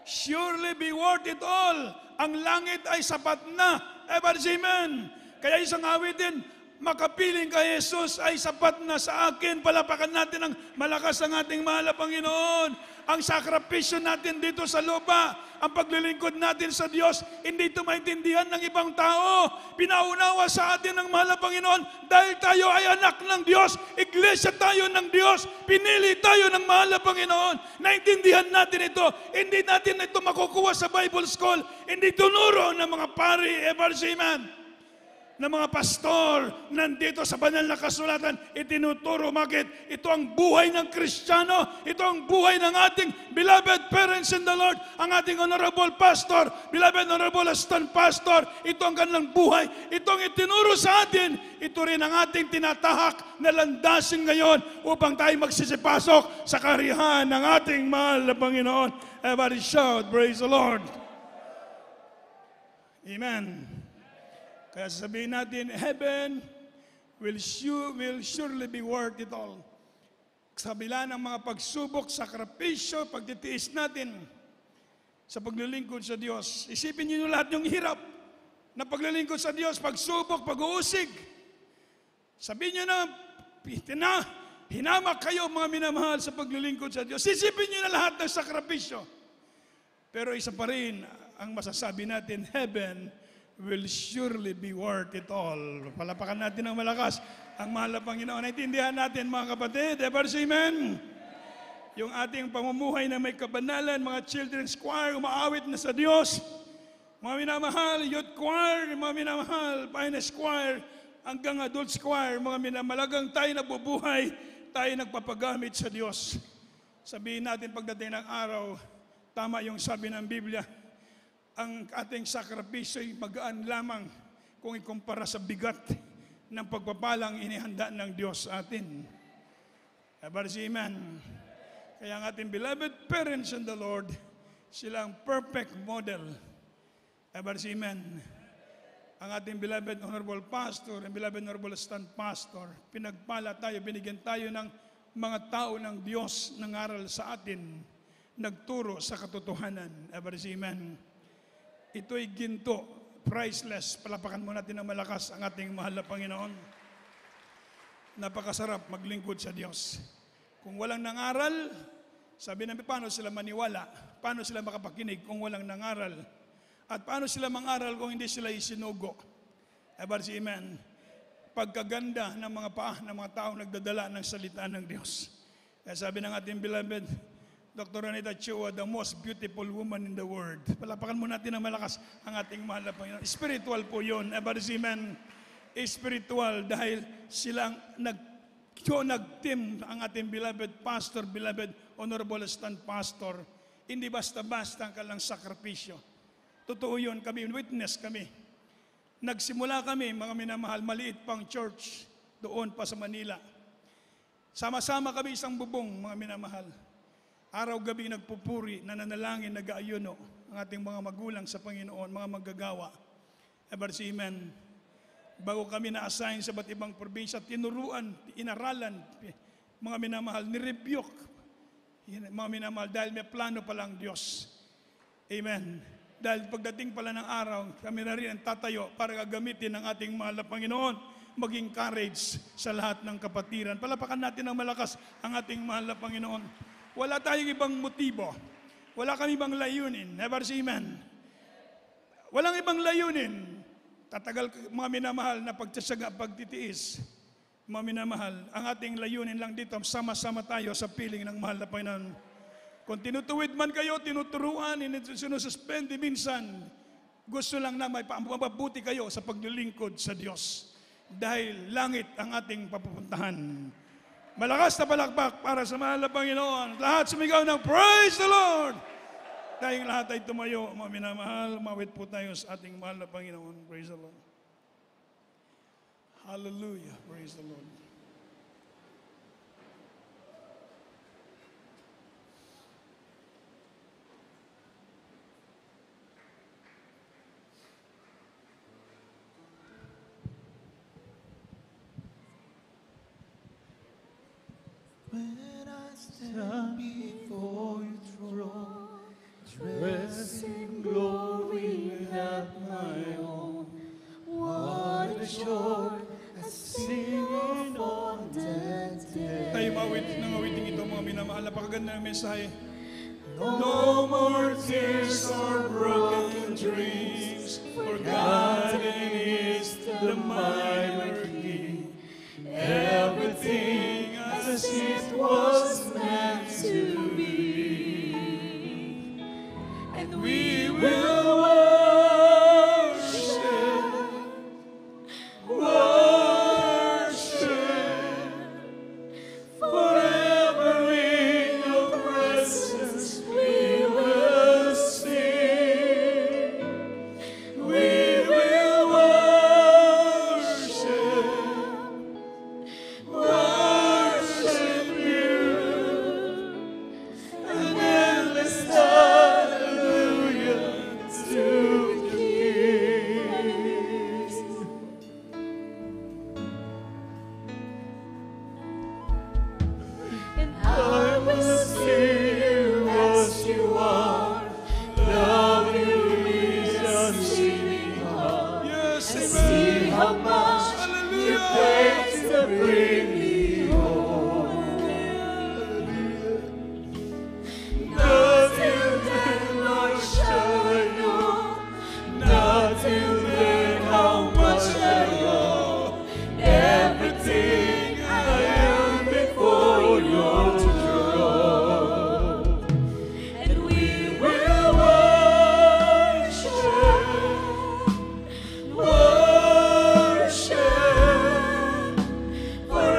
Surely be worth it all. Ang langit ay sapat na. Everybody say amen. Kaya isang awitin, makapiling kay Jesus ay sapat na sa akin. Palapakan natin ang malakas ang ating mahal na Panginoon. Ang sakripisyo natin dito sa lupa, ang paglilingkod natin sa Diyos, hindi ito maintindihan ng ibang tao. Pinaunawa sa atin ng mahal na Panginoon dahil tayo ay anak ng Diyos. Iglesia tayo ng Diyos. Pinili tayo ng mahal na Panginoon. Naintindihan natin ito. Hindi natin ito makukuha sa Bible School. Hindi tunuro ng mga pari, Amen, ng mga pastor nandito sa banal na kasulatan, itinuturo. Bakit? Ito ang buhay ng Kristiyano. Ito ang buhay ng ating beloved parents in the Lord. Ang ating honorable pastor, beloved honorable assistant pastor. Ito ang kanilang buhay. Ito ang itinuro sa atin. Ito rin ang ating tinatahak na landasin ngayon upang tayo magsisipasok sa karihan ng ating mahal na Panginoon. Everybody shout, praise the Lord. Amen. Kaya sabihin natin, heaven will surely be worth it all. Sa kabila ng mga pagsubok, sakripisyo, pagtitiis natin sa paglilingkod sa Diyos. Isipin niyo lahat yung hirap na paglilingkod sa Diyos, pagsubok, pag-uusig. Sabihin niyo na, hinamak kayo mga minamahal sa paglilingkod sa Diyos. Isipin niyo na lahat ng sakripisyo. Pero isa pa rin ang masasabi natin, heaven will surely be worth it all. Palapakan natin ng malakas ang mahal na Panginoon. Naintindihan natin mga kapatid. Ever say amen? Yung ating pamumuhay na may kabanalan, mga children's choir, umaawit na sa Diyos. Mga minamahal, youth choir, mga minamahal, finest choir, hanggang adults choir, mga minamalagang tayo nabubuhay, tayo nagpapagamit sa Diyos. Sabihin natin pagdating ng araw, tama yung sabi ng Biblia, ang ating sakripisyo ay magaan lamang kung ikumpara sa bigat ng pagpapalang inihanda ng Diyos sa atin. Everybody say amen. Kaya ang ating beloved parents in the Lord, silang perfect model. Ever see, amen. Ang ating beloved honorable pastor, and beloved honorable stand pastor, pinagpala tayo, binigyan tayo ng mga tao ng Diyos nangaral sa atin, nagturo sa katotohanan. Ever see, amen. Ito'y ginto, priceless. Palapakan mo natin ng malakas ang ating mahal na Panginoon. Napakasarap maglingkod sa Diyos. Kung walang nangaral, sabi namin, paano sila maniwala? Paano sila makapakinig kung walang nangaral? At paano sila mangaral kung hindi sila isinugo? Ever see, amen. Pagkaganda ng mga paa ng mga taong nagdadala ng salita ng Diyos. Kaya sabi ng ating beloved Dr. Anita Chua, the most beautiful woman in the world. Palapakan mo natin ng malakas ang ating mahal na Panginoon. Spiritual po yun. Ever see, amen. Spiritual dahil silang nag-team ang ating beloved pastor, beloved honorable stand pastor. Hindi basta-basta ka lang sakripisyo. Totoo yun, kami, witness kami. Nagsimula kami, mga minamahal, maliit pang church doon pa sa Manila. Sama-sama kami isang bubong, mga minamahal. Araw-gabi nagpupuri, nananalangin, nag-aayuno ang ating mga magulang sa Panginoon, mga maggagawa. Ever see, amen. Bago kami na-assign sa ba't ibang probinsya, tinuruan, inaralan, mga minamahal, nirebuke, mga minamahal, dahil may plano palang Diyos. Amen. Dahil pagdating pala ng araw, kami na rin ang tatayo para gagamitin ng ating mahal na Panginoon, maging courage sa lahat ng kapatiran. Palapakan natin ng malakas ang ating mahal na Panginoon. Wala tayong ibang motibo. Wala kami ibang layunin. Never see, amen. Walang ibang layunin. Tatagal, mga minamahal, na pagtsasaga, pagtitiis. Mga minamahal, ang ating layunin lang dito, sama-sama tayo sa piling ng mahal na Panginoon. Kung tinutuwid man kayo, tinuturuan, sinususpend, minsan, gusto lang na may mapabuti kayo sa paglilingkod sa Diyos. Dahil langit ang ating papupuntahan. Malakas na palakpak para sa mahal na Panginoon. Lahat sumigaw ng praise the Lord! Dahil lahat ay tumayo, mga minamahal, mawit po tayo sa ating mahal na Panginoon. Praise the Lord. Hallelujah. Praise the Lord. When I stand before your throne, dressed in glory at my own, what a joy I sing on that day. Tayo mawit ng awiting ito, mga minamahal. Napakaganda ng mensahe. No more tears or broken dreams, forgotten is the minor key. Everything as it was meant to be, and we will worship forever in your presence. We will sing, we will worship you, an endless hallelujah to the King. And I will see you as you are, love you is unseen heart. Yes, And see amen. how much you Hallelujah. paid to bring me home. Not till then, Lord, shall I know, not till then how much I owe. Everything I am before your throne, and we will worship forever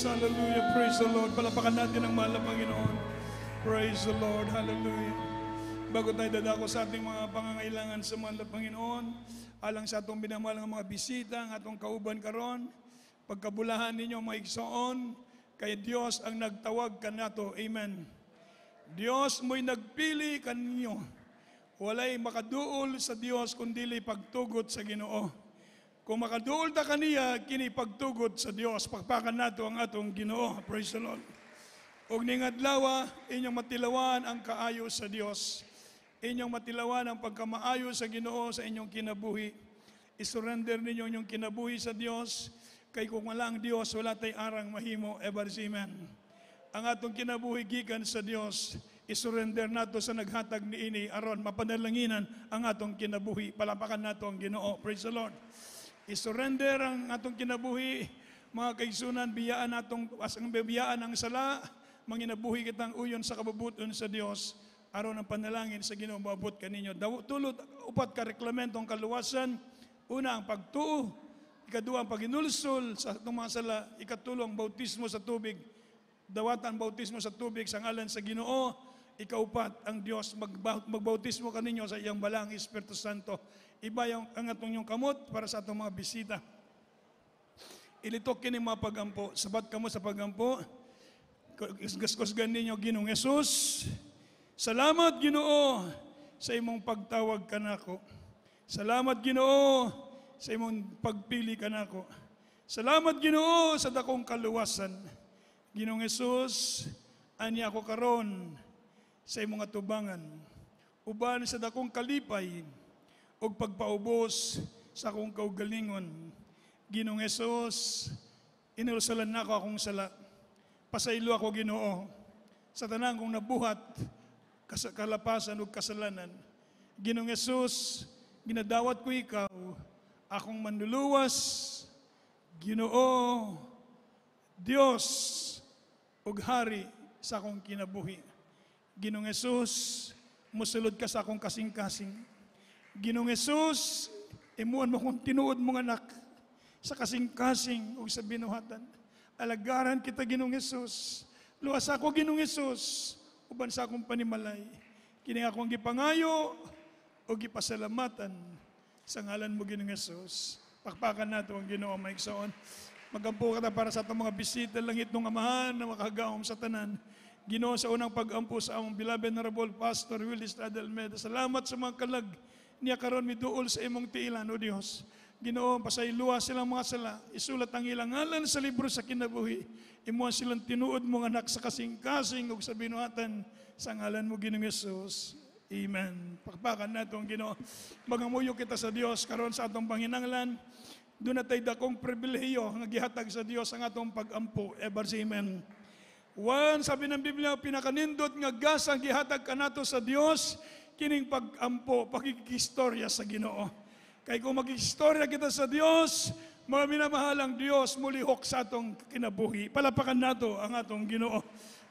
Hallelujah. Praise the Lord. Palapakan natin ang mahal na Panginoon. Praise the Lord. Hallelujah. Bago tayo dadako sa ating mga pangangailangan sa mahal na Panginoon, alang sa atong binamahal ng mga bisita, ang atong kauban karon, pagkabulahan ninyo mga igsoon, kay Dios ang nagtawag kanato. Amen. Dios mo'y nagpili kaninyo. Walay makaduol sa Dios kundili pagtugot sa Ginoo. Kung makaduol ta kaniya, kini pagtugot sa Dios. Pakpakan nato ang atong Ginoo. Praise the Lord. Og ning adlaw, inyong matilawan ang kaayo sa Dios. Inyong matilawan ang pagkamaayo sa Ginoo sa inyong kinabuhi. I-surrender ninyo inyong kinabuhi sa Dios. Kay kung wala ang Dios, wala tay arang mahimo. Ever amen. Ang atong kinabuhi gikan sa Dios. I-surrender nato sa naghatag ni ini aron mapanalanginan ang atong kinabuhi. Palapakan nato ang Ginoo. Praise the Lord. I-surrender ang atong kinabuhi, mga kaigsunan, biyaan atong asang biyaan ang sala, manginabuhi kitang uyon sa kabubuton sa Dios, aron ang panalangin sa Ginoo maabot kaninyo. Tulod upat ka reklamentong kaluwasan, una ang pagtuo, ikaduha ang paginulsol sa atong mga sala, ikatulo ang bautismo sa tubig, dawatan ang bautismo sa tubig sa ngalan sa Ginoo, ikaupat ang Dios magbautismo kaninyo sa iyang balang Espiritu Santo. Iba ang atong yung kamot para sa atong mga bisita. Ilitok kini mga pagampo. Sabat kamo sa pagampo. Gaskusgan ninyo Ginoong Hesus. Salamat Ginoo sa imong pagtawag kanako. Salamat Ginoo sa imong pagpili kanako. Salamat Ginoo sa dakong kaluwasan. Ginoong Hesus, ani ako karon sa imong atubangan. Uban sa dakong kalipay o pagpaubos sa akong kaugalingon. Ginoong Hesus, inulsalan na ako akong sala. Pasaylo ako Ginoo sa tanang kong nabuhat, kalapasan o kasalanan. Ginoong Hesus, ginadawat ko ikaw, akong manluluwas, Ginoo, Dios, ug Hari sa akong kinabuhi. Ginoong Hesus, musulod ka sa akong kasing-kasing. Ginoong Hesus, imuan mo kong tinuod mong anak sa kasing-kasing o sa binuhatan. Alagaran kita Ginoong Hesus. Luwas ako Ginoong Hesus, uban sa akong panimalay. Kini akong gipangayo o gipasalamatan sa ngalan mo Ginoong Hesus. Pakpakan nato ang Ginoo maigsoon. Magampo ka para sa atong mga bisita langit ng Amahan na makahagawom sa tanan. Ginoo, sa unang pag-ampo sa among beloved honorable Pastor Willie Estrada Almeida. Salamat sa mga kalag niya karon miduol sa imong tiilan, O Dios. Ginoo, pasayloa silang mga sala, isulat ang ilang ngalan sa libro sa kinabuhi. Imuan silang tinuod mong anak sa kasing-kasing ug sa binuhatan sa ngalan mo Ginoong Hesus. Amen. Pakpakan nato ang Ginoo. Magamuyo kita sa Dios karon sa atong panginahanglan. Doon na tayo dakong pribilehiyo nga gihatag sa Dios ang atong pag-ampo. Ever amen. One, sabi ng Biblia, pinakanindot nga gas ang gihatag kanato sa Dios, kining pag-ampo, pagkikistorya sa Ginoo. Kaya kung mag-istorya kita sa Dios, mga minamahalang Dios, mulihok sa atong kinabuhi. Palapakan nato ang atong Ginoo.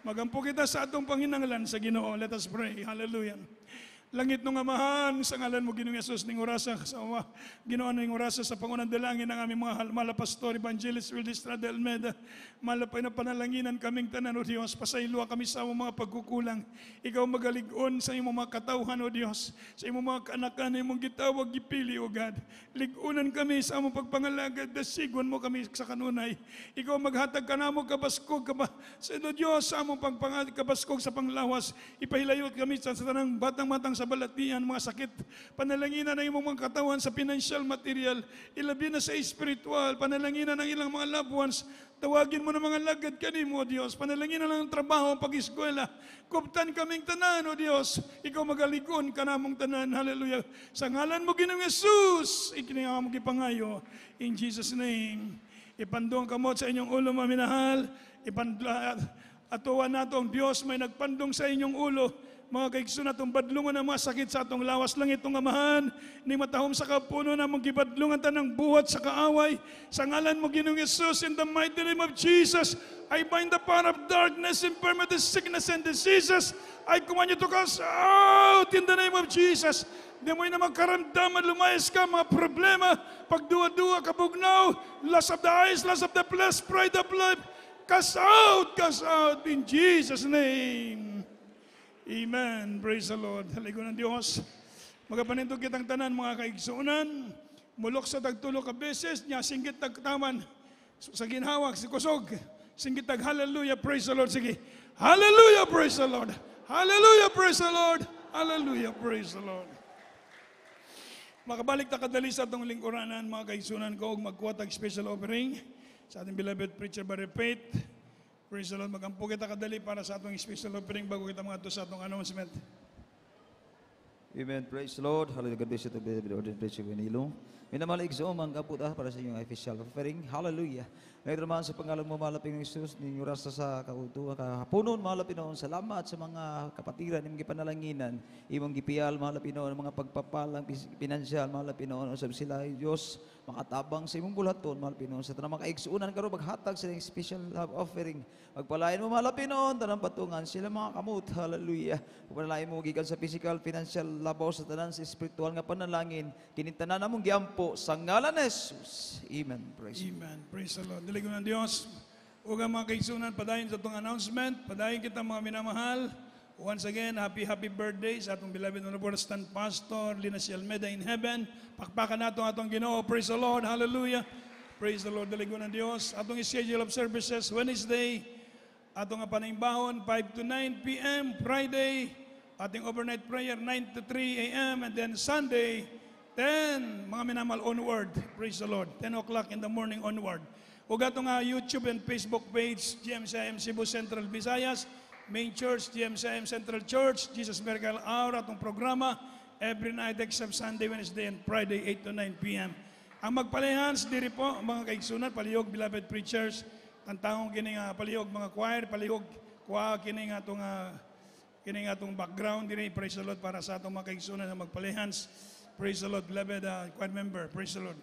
Magampo kita sa atong panginahanglan sa Ginoo. Let us pray. Hallelujah. Langit nung Amahan, sa ngalan mo Ginoong Hesus, ning orasa sa Ginoo ning orasa sa pangunang dalangin ng aming mga mahal pastor evangelist Willie Estrada Almeida. Malapay na panalanginan kaming tanan, O Dios. Pasayloa kami sa among mga pagkukulang. Ikaw magalig-on sa imong mga katawhan, O Dios. Sa imong mga kanakan na imong gitawag gipili, O God. Lig-unan kami sa among pagpangalagad, dasigon mo kami sa kanunay. Ikaw maghatag ka namo kabaskog sa Dios sa among kabaskog sa panglawas. Ipahilayot kami sa tanang batang-matang sa balatian, mga sakit. Panalanginan ng imong mga katawan sa financial material, ilabi na sa spiritual. Panalanginan ng ilang mga loved ones. Tawagin mo ng mga lagad kanimo, O Diyos. Panalangin na lang ang trabaho, pag-eskwela. Kuptan kaming tanan, O Diyos. Ikaw magaligon ka namong tanan. Hallelujah. Sa ngalan mo, Ginoong Hesus, ikinaya mo kipangayo. In Jesus' name. Ipandong kamot sa inyong ulo, maminahal. Atuwa nato ang Diyos may nagpandong sa inyong ulo. Mga kaigsoon atong badlungan ang mga sakit sa atong lawas langit ng Amahan, ni matahom sa kapuno na mong gibadlungan tanang buhat sa kaaway. Sa ngalan mo Ginoong Hesus, in the mighty name of Jesus, I bind the power of darkness, infirmity, sickness, and diseases. I command you to cast out in the name of Jesus. Di mo'y na magkaramdaman, lumayas ka, mga problema, pagduwa-duwa, kabugnaw, loss of the eyes, loss of the flesh, pride of life, Cast out in Jesus' name. Amen. Praise the Lord. Haligo ng Diyos. Magapanintog kitang tanan mga kaigsuunan. Mulok sa tagtulo ka beses, niya singgit tagtaman. Sa ginhawak, si kusog. Singgit tag hallelujah, praise the Lord. Sige. Hallelujah, praise the Lord. Hallelujah, praise the Lord. Hallelujah, praise the Lord. Makabalik ta kadali sa atong lingkuranan, mga kaigsunan ko, magkuha tag special offering sa ating beloved preacher, Brother Faith. Praise the Lord. Magampo kita kadali para sa atong special offering bago kita mga to sa atong announcement. Amen. Praise the Lord. Hallelujah. God bless you to be the ordained preacher Winilo. Minamalig sa umang kaputa para sa inyong official offering. Hallelujah. Ngayon naman sa pangalan mo, malapin ng Isus, ninyo rasa sa kautuwa, kahaponon, malapin noon. Salamat sa mga kapatiran, imong gipanalanginan, imong gipial, malapin noon, mga pagpapalang, pinansyal, malapin noon, usab sila, Diyos, makatabang sa imong bulaton, malapin noon, sa tanang makaigsuunan, karon maghatag sila ng special offering. Magpalayan mo, malapin noon, tanang patungan, sila mga kamut, hallelujah. Pagpalayan mo, gikan sa physical, financial, labaw sa tanan, sa spiritual nga panalangin, kinintanan namong giampo, sa ngalan ni Jesus. Amen. Praise the Lord. Amen. Praise the Lord. Dili ko ng Diyos. Huwag ang mga kaigsunan, padayon sa itong announcement. Padayon kita mga minamahal. Once again, happy birthday sa atong beloved Honorable Stand Pastor Lina C. Almeida in heaven. Pakpakan nato atong Ginoo. Praise the Lord. Hallelujah. Praise the Lord. Dili ko ng Diyos. Atong schedule of services, Wednesday, atong panimbahon, 5 to 9 p.m. Friday, ating overnight prayer, 9 to 3 a.m. And then Sunday, 10, mga minamal onward. Praise the Lord. 10 o'clock in the morning onward. Ug atong YouTube and Facebook page, GMCIM Cebu Central Visayas, Main Church, GMCIM Central Church, Jesus Miracle Hour, atong programa, every night except Sunday, Wednesday, and Friday, 8 to 9 p.m. Ang magpalihans, diri po, mga kaigsunan, palihog, beloved preachers, tantangong kining palihog, mga choir, palihog, kining atong background, diri, praise the Lord, para sa atong mga kaigsunan na magpalihans. Praise the Lord, beloved choir member. Praise the Lord.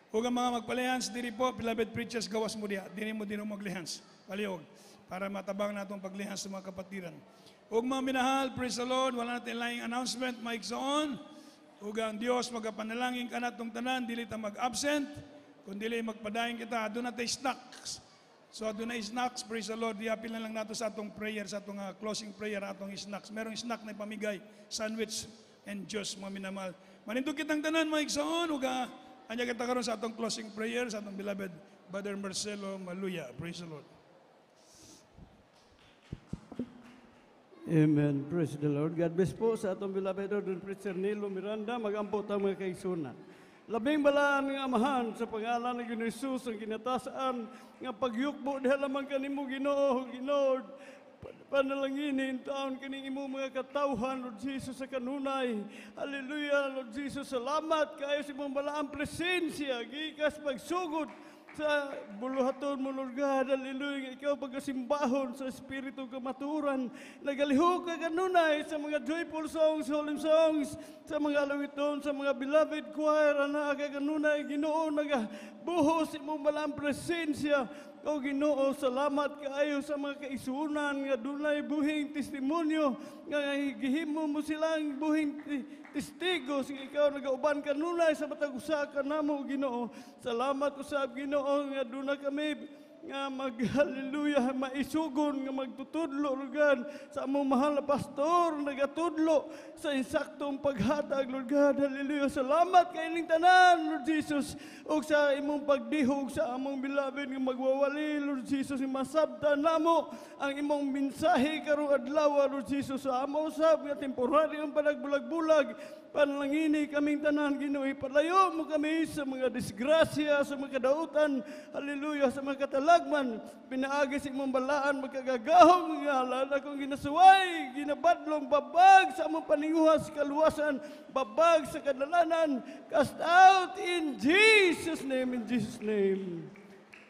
Huwag ang mga magpalihans, diri po, beloved preachers, gawas mo diya. Diri mo maglihans. Palihog. Para matabang natong paglihans sa mga kapatiran. Huwag mga minahal, praise the Lord. Wala natin laing announcement, maigsoon. Huwag ang Diyos, magapanalangin ka natong tanan, dili ta mag-absent. Kung dili magpadayin kita, doon natin snacks. So doon na snacks, praise the Lord. Diapil na lang nato sa atong prayer, sa atong closing prayer, atong snacks. Merong snack na ipamigay, sandwich and juice, mga minamahal. Manindog kitang tanan, maigsoon. Huwag anya kita karon sa atong closing prayer sa atong beloved Brother Marcelo Maluya. Praise the Lord. Amen. Praise the Lord. God bless po sa atong beloved ordained preacher Nilo Miranda. Magampo ta mga kaigsunan. Labing balaan nga amahan sa pangalan ng Ginoong Hesus ang kinatasaan nga pagyukbo diha lamang kanimo Ginoo, Lord. Panalanginin taon kining imo mga katawhan, Lord Jesus, sa kanunay. Hallelujah, Lord Jesus. Salamat kayo sa imong balaang presensya. Gikas pagsugod sa buluhaton mo, Lord God. Hallelujah. Ikaw pagkasimbahon sa Espiritu kamaturan. Nagalihok ka kanunay sa mga joyful songs, solemn songs, sa mga alawiton, sa mga beloved choir, na kanunay, Ginoo, nagabuhos imong balaang presensya. O Ginoo, salamat kaayo sa mga kaisunan nga dunay buhing testimonyo nga gihimo mo silang buhing testigos nga ikaw nagauban kanunay sa matag usa ka namo, Ginoo. Salamat usab, Ginoo, nga duna kami nga hallelujah, maisugon nga magtutudlo, Lord God, sa among mahal na pastor, nagatudlo sa insaktong paghatag, Lord God, hallelujah. Salamat kay ining tanan, Lord Jesus, o sa imong pagdihog sa among beloved nga magwawali, Lord Jesus, nga masabtan namo ang imong mensahe karong adlaw, Lord Jesus, sa among usab nga temporaryong panagbulag-bulag. Panalangini kaming tanan, Ginoo, ipalayo mo kami sa mga disgrasya, sa mga kadautan, hallelujah, sa mga katalagman. Pinaagi sa imong balaan, magkagagahong mga ngalan, akong ginasuway, ginabadlong, babag sa among paninguhas, kaluwasan, babag sa kadalanan, cast out in Jesus' name, in Jesus' name.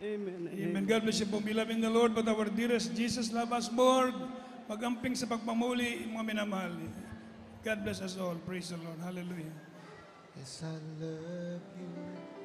Amen. Amen. God bless you po, beloved in the Lord, but our dearest Jesus love us more. Magamping sa pagpamuli, mga minamahal. God bless us all. Praise the Lord. Hallelujah. Yes, I love you.